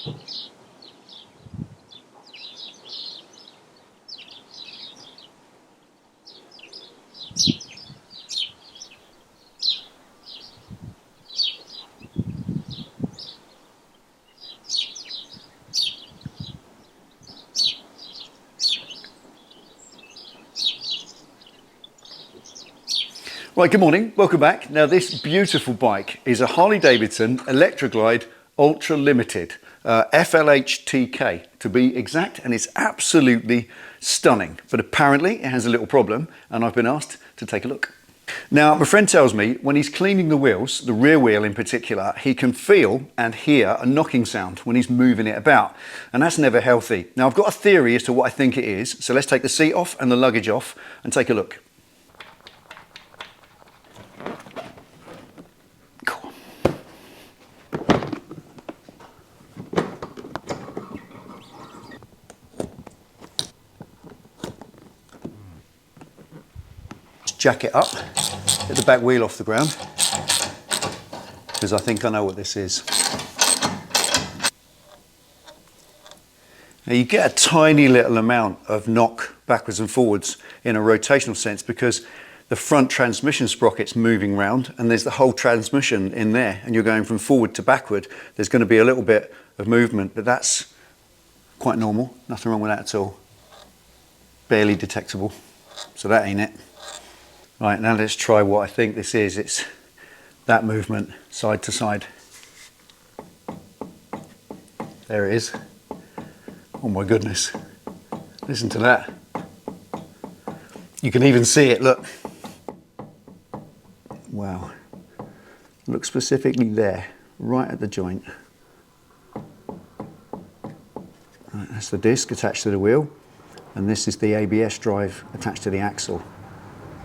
Right, good morning, welcome back. Now this beautiful bike is a Harley Davidson Electra Glide Ultra Limited, FLHTK to be exact, and it's absolutely stunning. But apparently it has a little problem and I've been asked to take a look. Now my friend tells me when he's cleaning the wheels, the rear wheel in particular, he can feel and hear a knocking sound when he's moving it about, and that's never healthy. Now I've got a theory as to what I think it is, so let's take the seat off and the luggage off and take a look. Jack it up, get the back wheel off the ground, because I think I know what this is. Now you get a tiny little amount of knock backwards and forwards in a rotational sense because the front transmission sprocket's moving round and there's the whole transmission in there and you're going from forward to backward. There's going to be a little bit of movement, but that's quite normal, nothing wrong with that at all. Barely detectable, so that ain't it. Right, now let's try what I think this is. It's that movement, side to side. There it is. Oh my goodness. Listen to that. You can even see it, look. Wow. Look specifically there, right at the joint. Right, that's the disc attached to the wheel, and this is the ABS drive attached to the axle.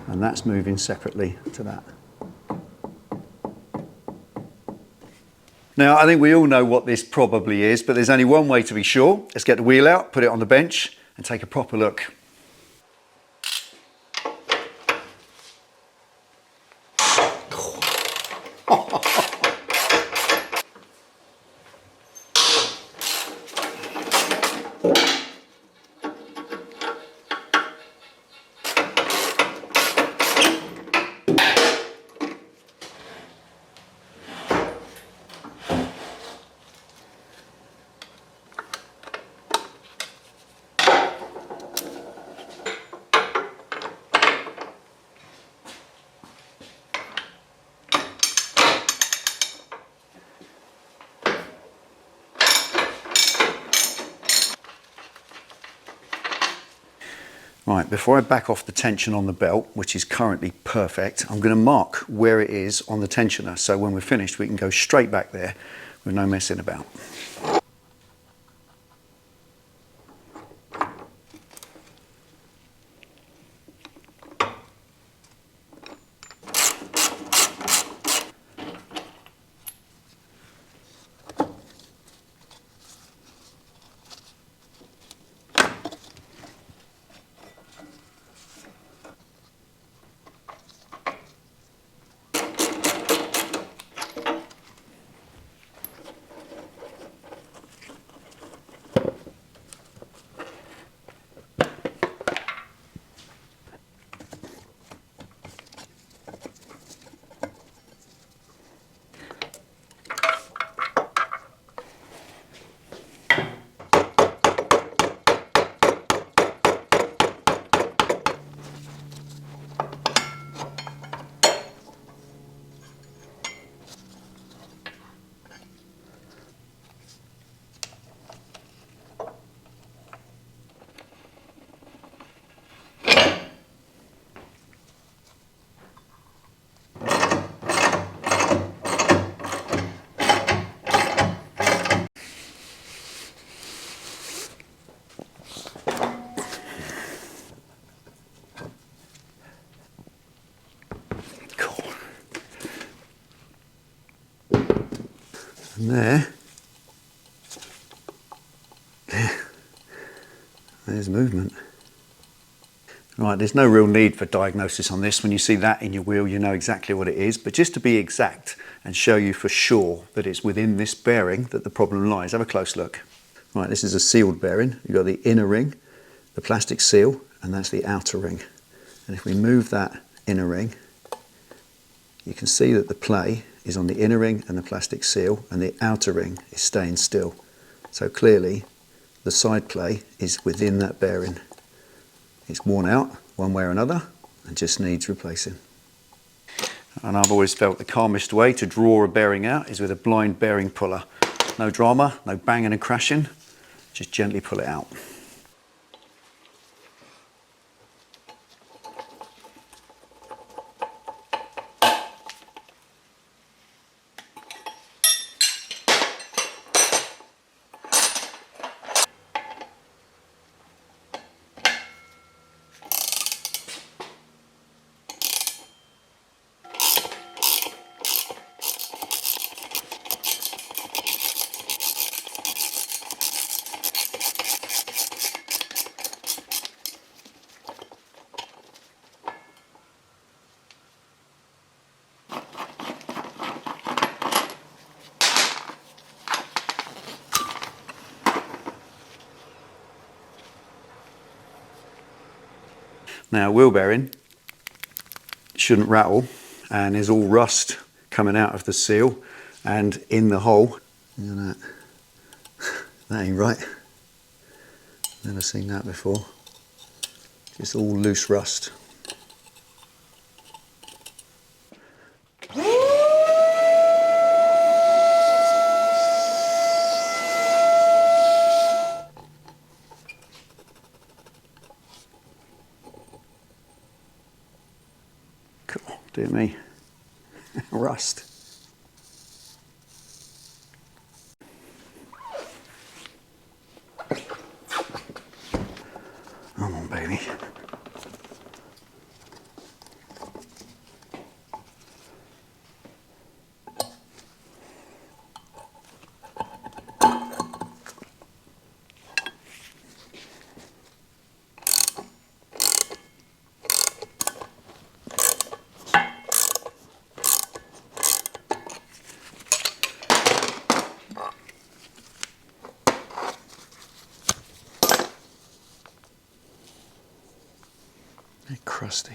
And that's moving separately to that. Now, I think we all know what this probably is, but there's only one way to be sure. Let's get the wheel out, put it on the bench, and take a proper look. Right, before I back off the tension on the belt, which is currently perfect, I'm going to mark where it is on the tensioner, so when we're finished we can go straight back there with no messing about. And there's movement. Right, there's no real need for diagnosis on this. When you see that in your wheel, you know exactly what it is. But just to be exact and show you for sure that it's within this bearing that the problem lies. Have a close look. Right, this is a sealed bearing. You've got the inner ring, the plastic seal, and that's the outer ring. And if we move that inner ring, you can see that the play is on the inner ring and the plastic seal, and the outer ring is staying still. So clearly the side play is within that bearing. It's worn out one way or another and just needs replacing. And I've always felt the calmest way to draw a bearing out is with a blind bearing puller. No drama, no banging and crashing, just gently pull it out. Now, wheel bearing shouldn't rattle, and there's all rust coming out of the seal and in the hole. Look at that. That ain't right. Never seen that before. Just all loose rust. Cool, dear me. Rust. Come on, baby. They're crusty.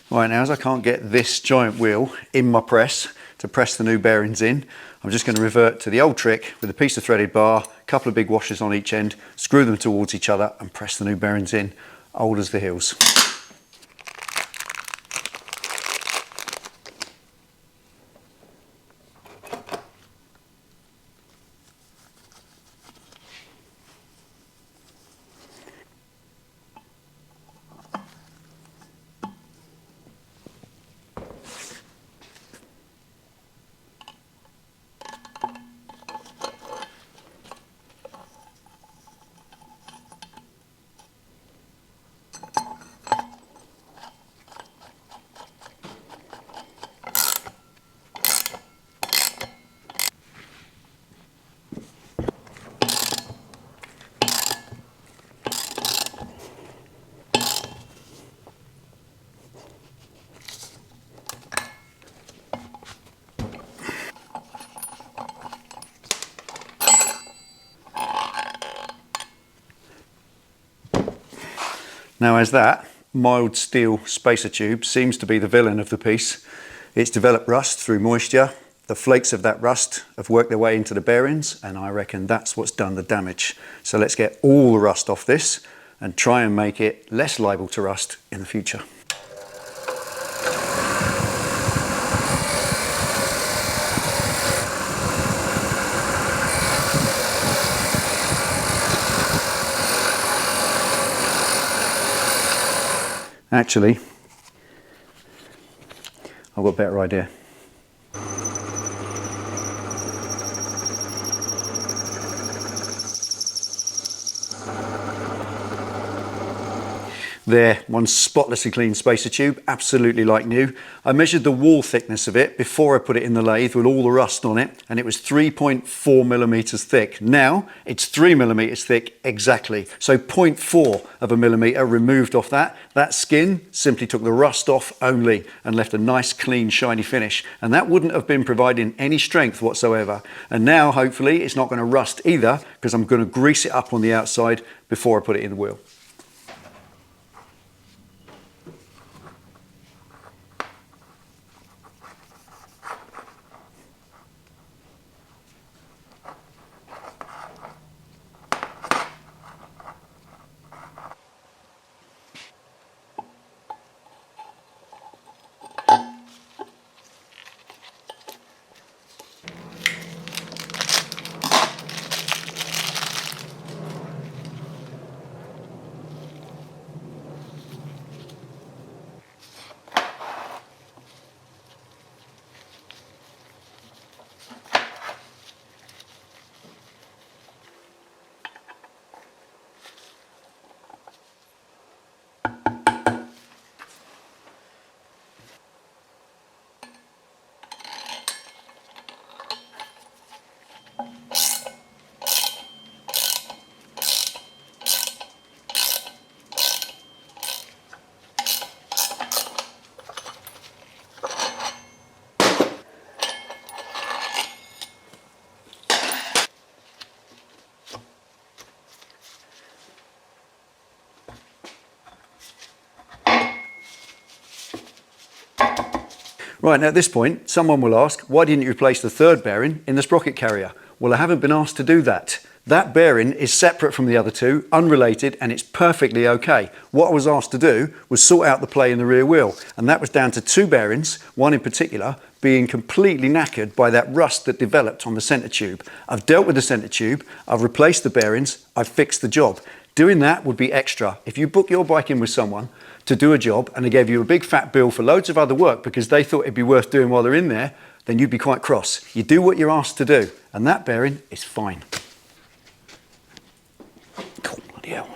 Right, now as I can't get this giant wheel in my press to press the new bearings in, I'm just going to revert to the old trick with a piece of threaded bar, a couple of big washers on each end, screw them towards each other and press the new bearings in, old as the hills. Now, as that mild steel spacer tube seems to be the villain of the piece, it's developed rust through moisture. The flakes of that rust have worked their way into the bearings, and I reckon that's what's done the damage. So let's get all the rust off this and try and make it less liable to rust in the future. Actually, I've got a better idea. There, one spotlessly clean spacer tube, absolutely like new. I measured the wall thickness of it before I put it in the lathe with all the rust on it, and it was 3.4 millimeters thick. Now it's 3 millimeters thick exactly. So 0.4 of a millimeter removed off that. That skin simply took the rust off only and left a nice, clean, shiny finish. And that wouldn't have been providing any strength whatsoever. And now, hopefully, it's not going to rust either, because I'm going to grease it up on the outside before I put it in the wheel. Right, now at this point, someone will ask, why didn't you replace the third bearing in the sprocket carrier? Well, I haven't been asked to do that. That bearing is separate from the other two, unrelated, and it's perfectly okay. What I was asked to do was sort out the play in the rear wheel, and that was down to two bearings, one in particular, being completely knackered by that rust that developed on the centre tube. I've dealt with the centre tube, I've replaced the bearings, I've fixed the job. Doing that would be extra. If you book your bike in with someone to do a job and they gave you a big fat bill for loads of other work because they thought it'd be worth doing while they're in there, then you'd be quite cross. You do what you're asked to do, and that bearing is fine. Cool, bloody hell.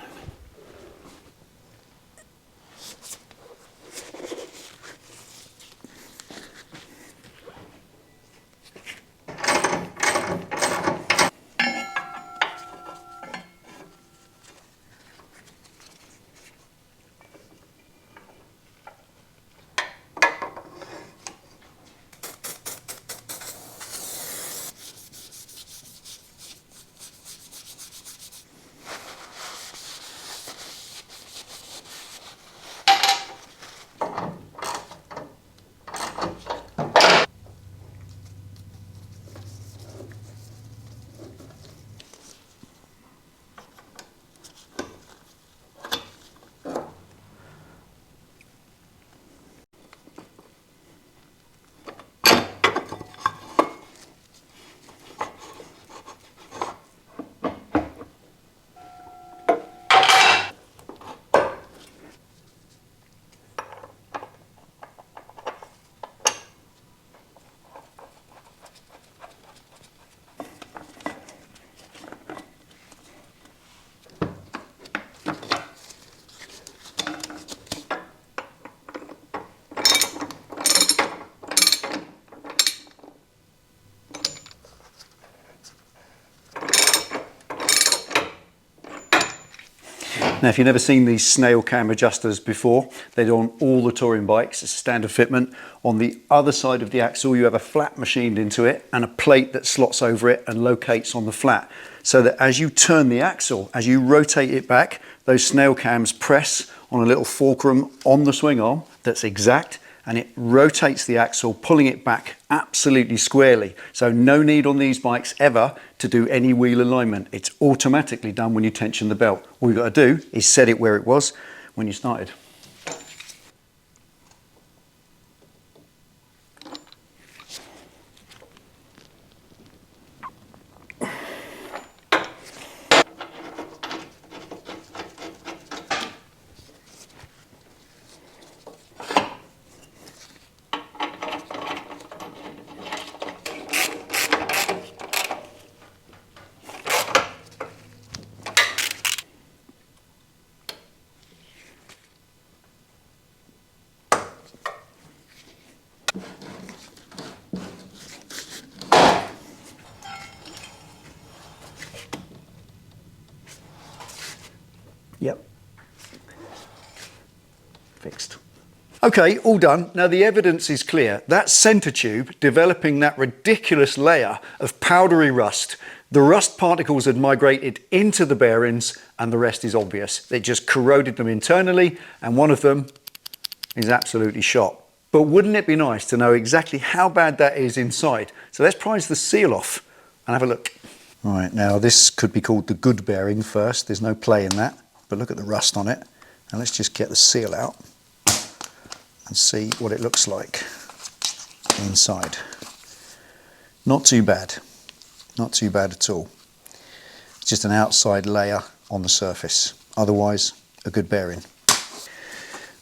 Now, if you've never seen these snail cam adjusters before, they're on all the touring bikes. It's a standard fitment. On the other side of the axle, you have a flat machined into it and a plate that slots over it and locates on the flat. So that as you turn the axle, as you rotate it back, those snail cams press on a little fulcrum on the swing arm that's exact, and it rotates the axle, pulling it back absolutely squarely. So no need on these bikes ever to do any wheel alignment. It's automatically done when you tension the belt. All you've got to do is set it where it was when you started. Yep. Fixed. Okay, all done. Now the evidence is clear. That centre tube developing that ridiculous layer of powdery rust. The rust particles had migrated into the bearings and the rest is obvious. They just corroded them internally and one of them is absolutely shot. But wouldn't it be nice to know exactly how bad that is inside? So let's prise the seal off and have a look. Right, now this could be called the good bearing first. There's no play in that, but look at the rust on it. And let's just get the seal out and see what it looks like inside. Not too bad. Not too bad at all. It's just an outside layer on the surface. Otherwise, a good bearing.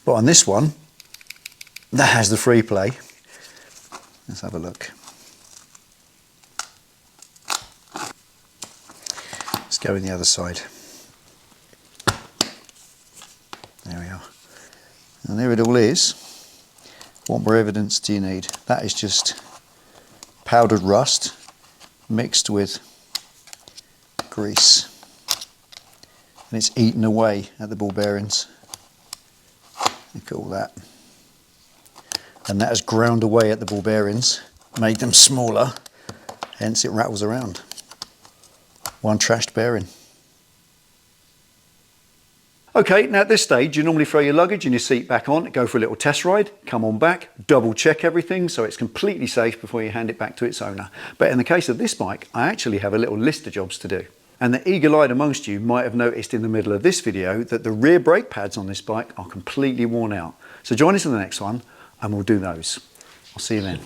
But on this one, that has the free play. Let's have a look. Let's go in the other side. There we are. And there it all is. What more evidence do you need? That is just powdered rust mixed with grease. And it's eaten away at the ball bearings. Look at all that. And that has ground away at the ball bearings, made them smaller, hence it rattles around. One trashed bearing. Okay, now at this stage you normally throw your luggage and your seat back on, go for a little test ride, come on back, double check everything so it's completely safe before you hand it back to its owner. But in the case of this bike, I actually have a little list of jobs to do. And the eagle-eyed amongst you might have noticed in the middle of this video that the rear brake pads on this bike are completely worn out. So join us in the next one and we'll do those. I'll see you then.